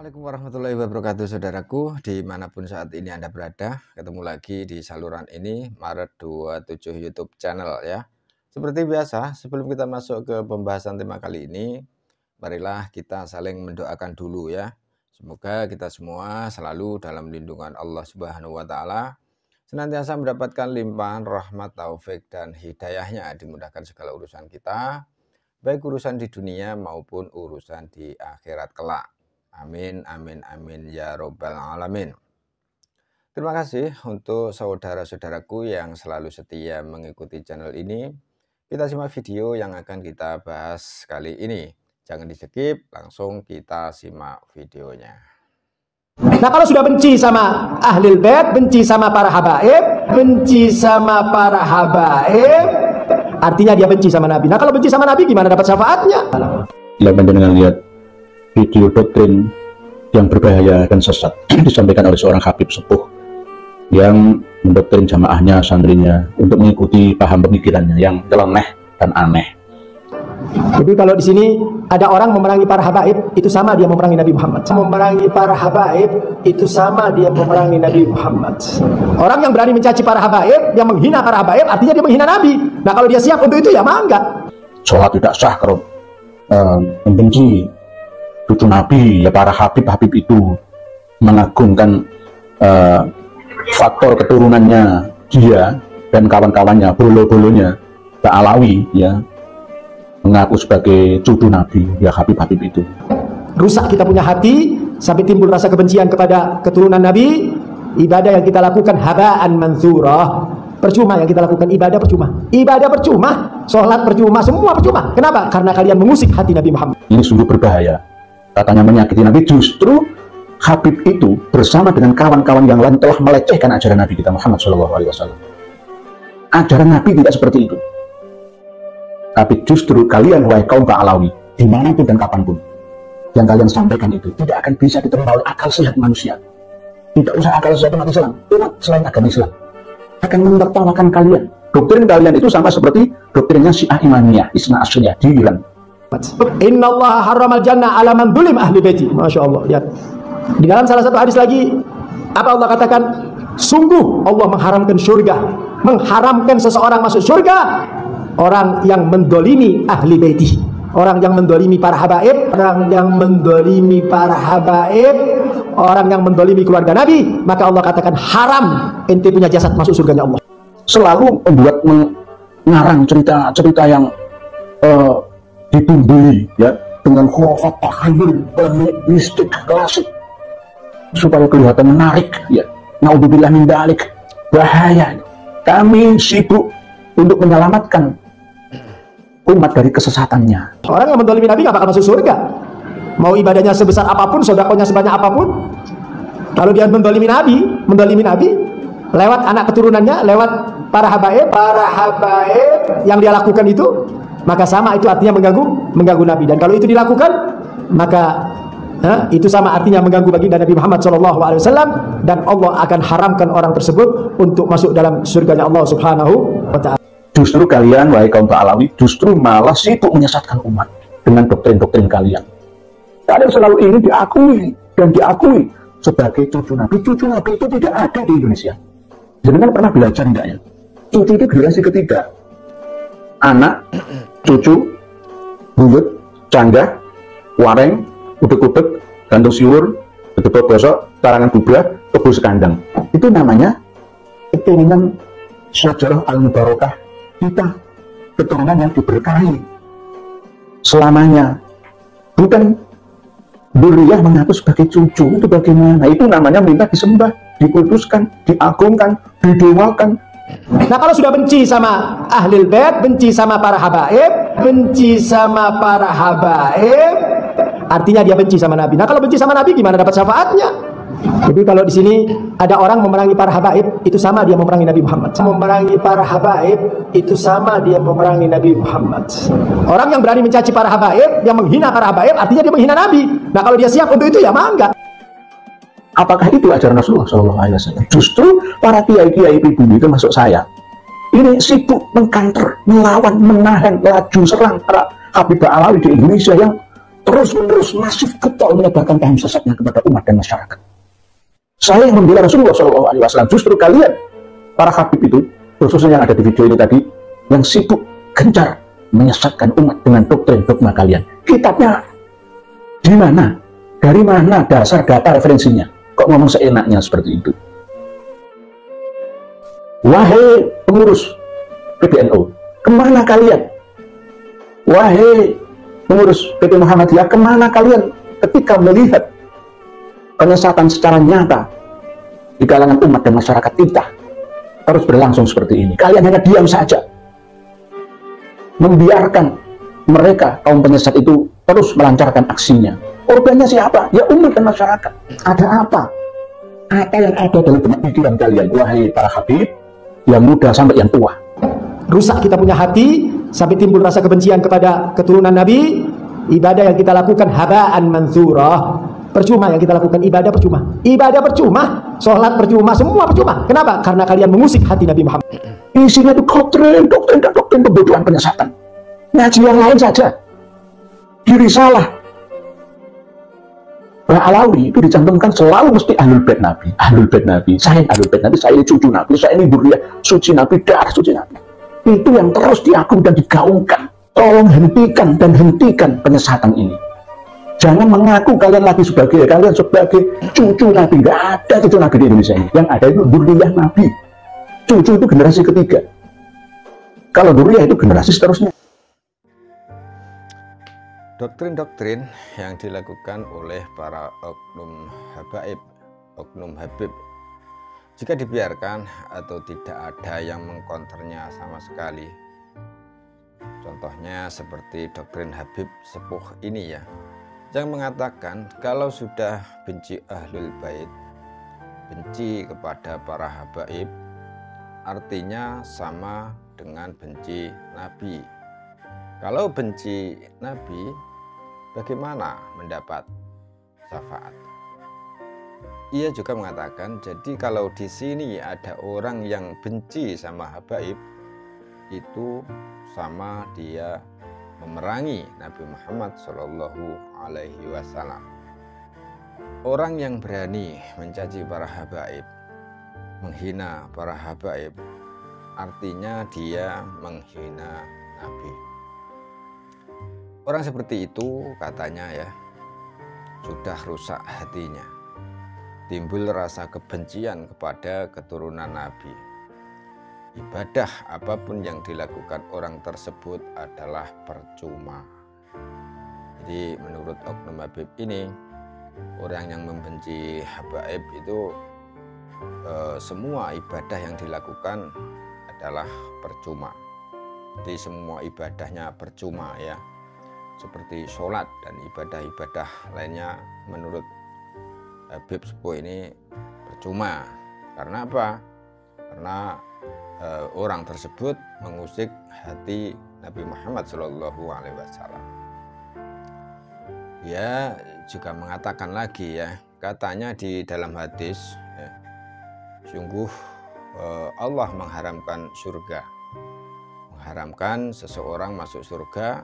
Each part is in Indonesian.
Assalamualaikum warahmatullahi wabarakatuh, saudaraku, dimanapun saat ini Anda berada. Ketemu lagi di saluran ini, Maret 27 YouTube channel ya. Seperti biasa, sebelum kita masuk ke pembahasan tema kali ini, marilah kita saling mendoakan dulu ya. Semoga kita semua selalu dalam lindungan Allah Subhanahu wa Ta'ala, senantiasa mendapatkan limpahan rahmat, taufik, dan hidayahnya, dimudahkan segala urusan kita, baik urusan di dunia maupun urusan di akhirat kelak. Amin, amin, amin, ya robbal alamin. Terima kasih untuk saudara-saudaraku yang selalu setia mengikuti channel ini. Kita simak video yang akan kita bahas kali ini. Jangan di-skip, langsung kita simak videonya. Nah, kalau sudah benci sama ahlul bait, benci sama para habaib, artinya dia benci sama Nabi. Nah, kalau benci sama Nabi gimana dapat syafaatnya? Ya, dengan lihat video doktrin yang berbahaya dan sesat disampaikan oleh seorang habib sepuh yang mendoktrin jamaahnya, santrinya untuk mengikuti paham pemikirannya yang nyeleneh dan aneh. Jadi kalau di sini ada orang memerangi para habaib, itu sama dia memerangi Nabi Muhammad. Memerangi para habaib itu sama dia memerangi Nabi Muhammad. Orang yang berani mencaci para habaib, yang menghina para habaib, artinya dia menghina Nabi. Nah, kalau dia siap untuk itu ya mangga. Sholat tidak sah kalau membenci cucu Nabi, ya para habib-habib itu mengagungkan faktor keturunannya dia dan kawan-kawannya, bolo-bolonya Mbak Alawi, ya, mengaku sebagai cucu Nabi, ya habib-habib itu. Rusak kita punya hati sampai timbul rasa kebencian kepada keturunan Nabi. Ibadah yang kita lakukan habaan mansurah, percuma. Yang kita lakukan ibadah percuma, sholat percuma, semua percuma. Kenapa? Karena kalian mengusik hati Nabi Muhammad. Ini sungguh berbahaya. Katanya menyakiti Nabi, justru habib itu bersama dengan kawan-kawan yang lain telah melecehkan ajaran Nabi kita Muhammad SAW. Ajaran Nabi tidak seperti itu. Tapi justru kalian, wahai kaum Ba'alawi, dimanapun dan kapanpun, yang kalian sampaikan itu tidak akan bisa diterima oleh akal sehat manusia. Tidak usah akal sehat umat Islam, umat selain agama Islam akan menertawakan kalian. Doktrin kalian itu sama seperti doktrinnya Syiah Imamiyah, Isna Asy'ariyah di Iran. Inna Allah harramal jannah ala man zulim ahli baiti. Masya Allah, lihat. Di dalam salah satu hadis lagi, apa Allah katakan? Sungguh Allah mengharamkan surga, mengharamkan seseorang masuk surga, orang yang mendolimi ahli baiti, orang yang mendolimi para habaib, orang yang mendolimi keluarga Nabi. Maka Allah katakan haram ente punya jasad masuk surganya Allah. Selalu membuat mengarang cerita-cerita yang ditumbui ya dengan khurafat, takhayul, mistik, klasik supaya kelihatan menarik ya. Naudzubillah min dzalik. Bahaya. Kami sibuk untuk menyelamatkan umat dari kesesatannya. Orang yang mendolimi Nabi gak bakal masuk surga. Mau ibadahnya sebesar apapun, sedekahnya sebanyak apapun, kalau dia mendolimi Nabi lewat anak keturunannya, lewat para habaib yang dia lakukan itu, maka sama itu artinya mengganggu Nabi. Dan kalau itu dilakukan, maka itu sama artinya mengganggu baginda Nabi Muhammad SAW, dan Allah akan haramkan orang tersebut untuk masuk dalam surganya Allah Subhanahu wa Ta'ala. Justru kalian, wahai kaum Ba'alawi, justru malah sibuk menyesatkan umat dengan doktrin-doktrin kalian. Kalian selalu ingin diakui sebagai cucu Nabi. Cucu Nabi itu tidak ada di Indonesia. Jangan pernah belajar enggaknya? Cucu itu generasi ketiga. Anak, cucu, buyut, canggah, wareng, udek-udek, gantung siwur, gedebok gosok, tarangan bubra, tebu sekandang. Itu namanya keturunan Syajarah al-Mubarakah kita, keturunan yang diberkahi selamanya. Bukan Duriyah mengaku sebagai cucu. Itu bagaimana? Itu namanya minta disembah, dikuduskan, diagungkan, didewakan. Nah, kalau sudah benci sama ahlul bait, benci sama para habaib, artinya dia benci sama Nabi. Nah, kalau benci sama Nabi gimana dapat syafaatnya? Jadi kalau di sini ada orang memerangi para habaib, itu sama dia memerangi Nabi Muhammad. Memerangi para habaib itu sama dia memerangi Nabi Muhammad. Orang yang berani mencaci para habaib, yang menghina para habaib, artinya dia menghina Nabi. Nah, kalau dia siap untuk itu ya mangga. Apakah itu ajaran Rasulullah SAW? Justru para kiai-kiai pribumi, termasuk saya, ini sibuk mengkanter, melawan, menahan laju serang para Habib Alawi di Indonesia yang terus-menerus masif getol menyebarkan paham sesatnya kepada umat dan masyarakat. Saya yang membela Rasulullah SAW, justru kalian, para habib itu, khususnya yang ada di video ini tadi, yang sibuk gencar menyesatkan umat dengan doktrin dogma kalian. Kitabnya di mana? Dari mana dasar data referensinya? Kok ngomong seenaknya seperti itu? Wahai pengurus PBNU, kemana kalian? Wahai pengurus PP Muhammadiyah, kemana kalian ketika melihat penyesatan secara nyata di kalangan umat dan masyarakat kita terus berlangsung seperti ini? Kalian hanya diam saja, membiarkan mereka, kaum penyesat itu, terus melancarkan aksinya. Korbannya siapa? Ya umat dan masyarakat. Ada apa? Apa yang ada dalam pikiran kalian, wahai para habib, yang muda sampai yang tua? Rusak kita punya hati sampai timbul rasa kebencian kepada keturunan Nabi. Ibadah yang kita lakukan habaan mansurah. Percuma yang kita lakukan, ibadah percuma. Ibadah percuma, sholat percuma, semua percuma. Kenapa? Karena kalian mengusik hati Nabi Muhammad. Isinya itu doktrin pembodohan, penyesatan. Ngaji yang lain saja. Diri salah. Alawi itu dicantumkan selalu mesti ahlul bait Nabi. Ahlul bait Nabi, saya ahlul bait Nabi, saya ini cucu Nabi, saya ini dzurriyyah suci Nabi, darah suci Nabi. Itu yang terus diakui dan digaungkan. Tolong hentikan dan hentikan penyesatan ini. Jangan mengaku kalian sebagai cucu Nabi. Nggak ada cucu Nabi di Indonesia ini. Yang ada itu dzurriyyah Nabi. Cucu itu generasi ketiga. Kalau dzurriyyah itu generasi seterusnya. Doktrin-doktrin yang dilakukan oleh para oknum habaib, oknum habib, jika dibiarkan atau tidak ada yang mengkonternya sama sekali, contohnya seperti doktrin Habib Sepuh ini ya, yang mengatakan kalau sudah benci ahlul bait, benci kepada para habaib, artinya sama dengan benci Nabi. Kalau benci Nabi, bagaimana mendapat syafaat? Ia juga mengatakan, jadi kalau di sini ada orang yang benci sama habaib, itu sama dia memerangi Nabi Muhammad SAW. Orang yang berani mencaci para habaib, menghina para habaib, artinya dia menghina Nabi. Orang seperti itu katanya ya, sudah rusak hatinya, timbul rasa kebencian kepada keturunan Nabi. Ibadah apapun yang dilakukan orang tersebut adalah percuma. Jadi menurut oknum habib ini, orang yang membenci habaib itu semua ibadah yang dilakukan adalah percuma. Jadi semua ibadahnya percuma ya. Seperti sholat dan ibadah-ibadah lainnya menurut Habib Sepuh ini percuma. Karena apa? Karena orang tersebut mengusik hati Nabi Muhammad SAW. Dia juga mengatakan lagi ya, katanya di dalam hadis ya, sungguh Allah mengharamkan surga, mengharamkan seseorang masuk surga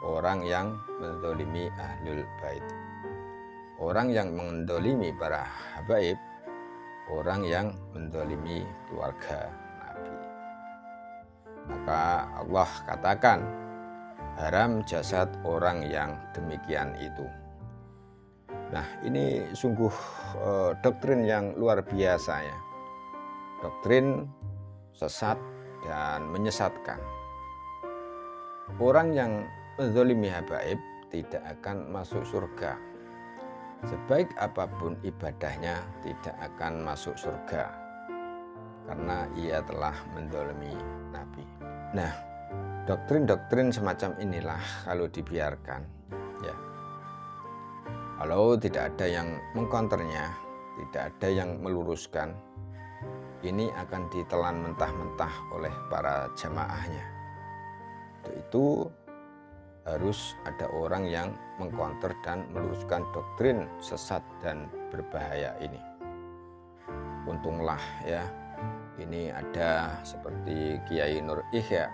orang yang mendolimi ahlul bait. Orang yang mendolimi para habaib, orang yang mendolimi keluarga Nabi. Maka Allah katakan, haram jasad orang yang demikian itu. Nah, ini sungguh doktrin yang luar biasa ya. Doktrin sesat dan menyesatkan. Orang yang menzalimi habaib tidak akan masuk surga. Sebaik apapun ibadahnya tidak akan masuk surga, karena ia telah menzalimi Nabi. Nah, doktrin-doktrin semacam inilah kalau dibiarkan ya, kalau tidak ada yang mengkonternya, tidak ada yang meluruskan, ini akan ditelan mentah-mentah oleh para jamaahnya. Untuk itu harus ada orang yang mengkonter dan meluruskan doktrin sesat dan berbahaya ini. Untunglah ya, ini ada seperti Kiai Nur Ihya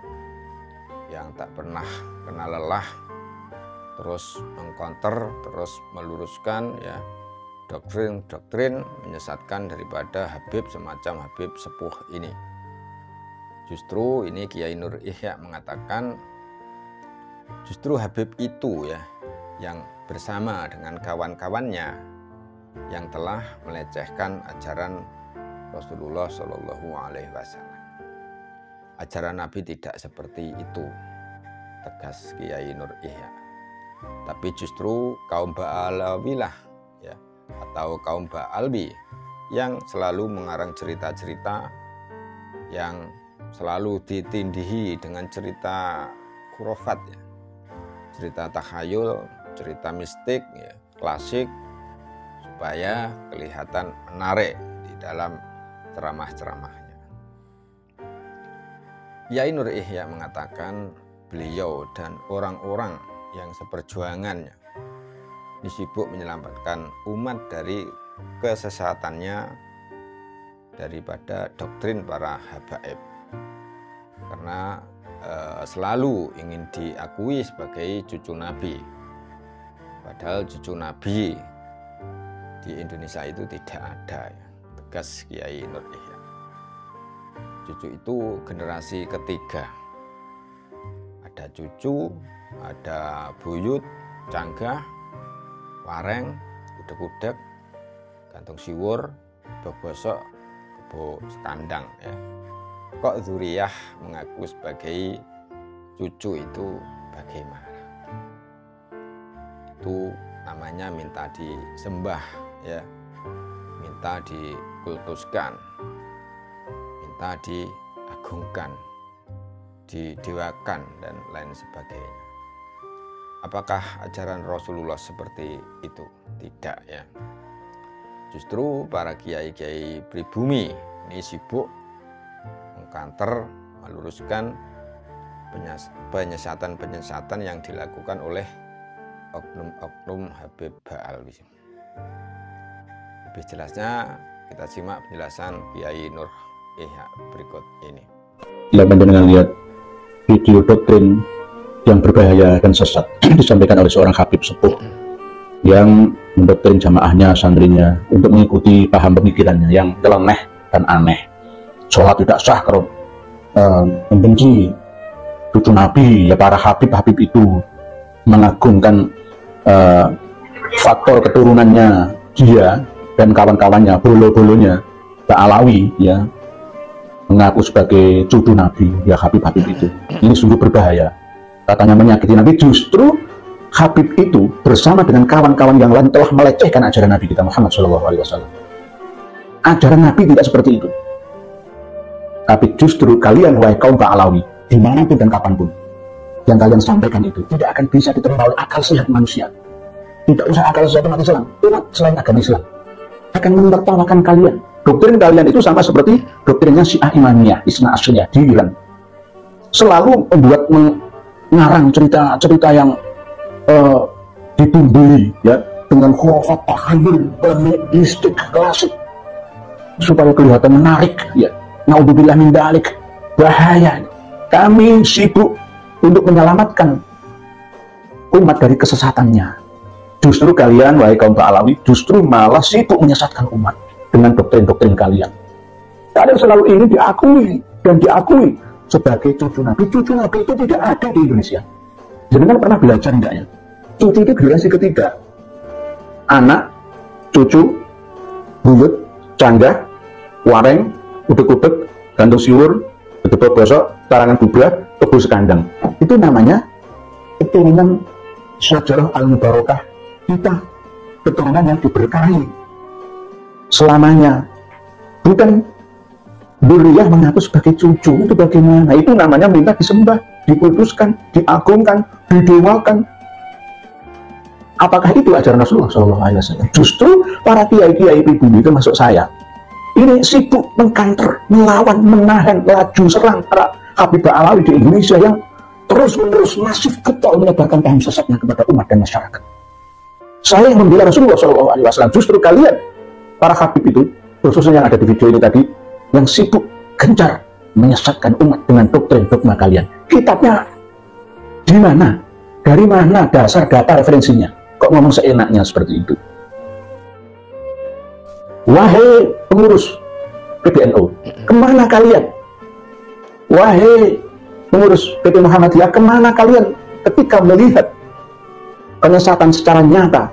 yang tak pernah kenal lelah terus mengcounter, terus meluruskan ya doktrin-doktrin menyesatkan daripada Habib semacam Habib Sepuh ini. Justru ini Kiai Nur Ihya mengatakan justru Habib itu ya yang bersama dengan kawan-kawannya yang telah melecehkan ajaran Rasulullah Shallallahu Alaihi Wasallam. Ajaran Nabi tidak seperti itu, tegas Kiai Nur Ihya. Tapi justru kaum Ba'alawilah ya, atau kaum Ba'alwi yang selalu mengarang cerita-cerita yang selalu ditindihi dengan cerita khurafat ya, cerita takhayul, cerita mistik ya, klasik, supaya kelihatan menarik di dalam ceramah-ceramahnya. Kiai Nur Ihya mengatakan beliau dan orang-orang yang seperjuangannya ini sibuk menyelamatkan umat dari kesesatannya daripada doktrin para habaib, karena selalu ingin diakui sebagai cucu Nabi, padahal cucu Nabi di Indonesia itu tidak ada ya, tegas Kiai Nur Ihya. Cucu itu generasi ketiga, ada cucu, ada buyut, canggah, wareng, udek-udek, gantung siwur, bebosok, kebo sekandang ya. Kok zuriyah mengaku sebagai cucu itu bagaimana? Itu namanya minta disembah ya, minta dikultuskan, minta diagungkan, didewakan dan lain sebagainya. Apakah ajaran Rasulullah seperti itu? Tidak ya. Justru para kiai-kiai pribumi ini sibuk mengkanter, meluruskan penyesatan-penyesatan yang dilakukan oleh oknum-oknum Habib Ba'alwi. Lebih jelasnya kita simak penjelasan Kiai Nur Ihya berikut ini. Bila panjenengan lihat video doktrin yang berbahaya dan sesat disampaikan oleh seorang Habib Sepuh yang mendoktrin jamaahnya, santrinya untuk mengikuti paham pemikirannya yang nyeleneh dan aneh. Sholat tidak sah kalau membenci cucu Nabi, ya para Habib itu mengagungkan faktor keturunannya dia dan kawan-kawannya, bolo-bolonya Ba'alawi ya, mengaku sebagai cucu Nabi ya Habib itu. Ini sungguh berbahaya, katanya menyakiti Nabi. Justru Habib itu bersama dengan kawan-kawan yang lain telah melecehkan ajaran Nabi kita Muhammad SAW. Ajaran Nabi tidak seperti itu. Tapi justru kalian wahai kaum Ba'alawi, dimanapun dan kapanpun, yang kalian sampaikan itu tidak akan bisa diterima oleh akal sehat manusia. Tidak usah akal sehat umat Islam, umat selain agama Islam akan menertawakan kalian. Doktrin kalian itu sama seperti doktrinnya Syiah Imaniyah, Isna Asyriyah di Iran. Selalu membuat mengarang cerita-cerita yang ditumbui ya dengan khurafat, takhayul, mistik, klasik supaya kelihatan menarik ya. Naudzubillah min dzalik, bahaya. Kami sibuk untuk menyelamatkan umat dari kesesatannya. Justru kalian wahai kaum Ba'alawi justru malah sibuk menyesatkan umat dengan doktrin-doktrin kalian. Kalian selalu ingin diakui dan diakui sebagai cucu Nabi. Cucu Nabi itu tidak ada di Indonesia. Jangan pernah belajar enggaknya? Cucu itu generasi ketiga. Anak, cucu, buyut, canggah, wareng, udek-udek, gantung siwur, bedebok bosok, tarangan bubrah, tebu sekandang. Itu namanya keturunan Syajarah Al-Mubarakah kita, keturunan yang diberkahi selamanya. Bukan Duriyah mengaku sebagai cucu. Itu bagaimana? Itu namanya minta disembah, dikultuskan, diagungkan, didewakan. Apakah itu ajaran Rasulullah SAW? Justru para kiai-kiai pribumi itu masuk saya ini sibuk mengkanter, melawan, menahan laju serang para Habib Ba'alawi di Indonesia yang terus-menerus masif getol menyebarkan paham sesatnya kepada umat dan masyarakat. Saya yang membela Rasulullah SAW. Justru kalian para Habib itu, khususnya yang ada di video ini tadi, yang sibuk gencar menyesatkan umat dengan doktrin dogma kalian. Kitabnya di mana? Dari mana dasar data referensinya? Kok ngomong seenaknya seperti itu? Wahai pengurus PBNU, kemana kalian? Wahai pengurus PP Muhammadiyah, kemana kalian ketika melihat penyesatan secara nyata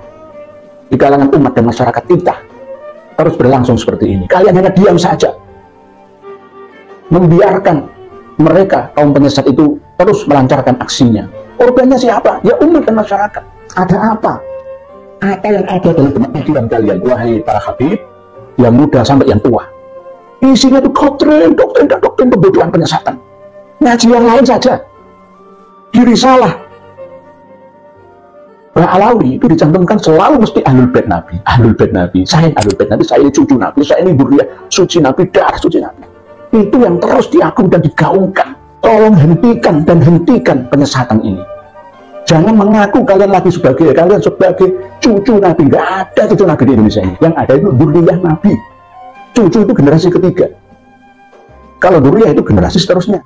di kalangan umat dan masyarakat kita terus berlangsung seperti ini? Kalian hanya diam saja, membiarkan mereka, kaum penyesat itu, terus melancarkan aksinya. Korbannya siapa? Ya umat dan masyarakat. Ada apa? Apa yang ada dalam benak pikiran kalian, wahai para habib, yang muda sampai yang tua? Isinya itu doktrin kebodohan penyesatan. Ngaji yang lain saja. Diri salah. Alawi itu dicantumkan selalu mesti ahlul bait Nabi. Ahlul bait Nabi, saya ahlul bait Nabi, saya ini cucu Nabi, saya ini zuriyah suci Nabi, darah suci Nabi. Itu yang terus diakui dan digaungkan. Tolong hentikan dan hentikan penyesatan ini. Jangan mengaku kalian sebagai cucu Nabi. Nggak ada cucu Nabi di Indonesia ini. Yang ada itu zuriyah Nabi. Cucu itu generasi ketiga. Kalau zuriyah itu generasi seterusnya.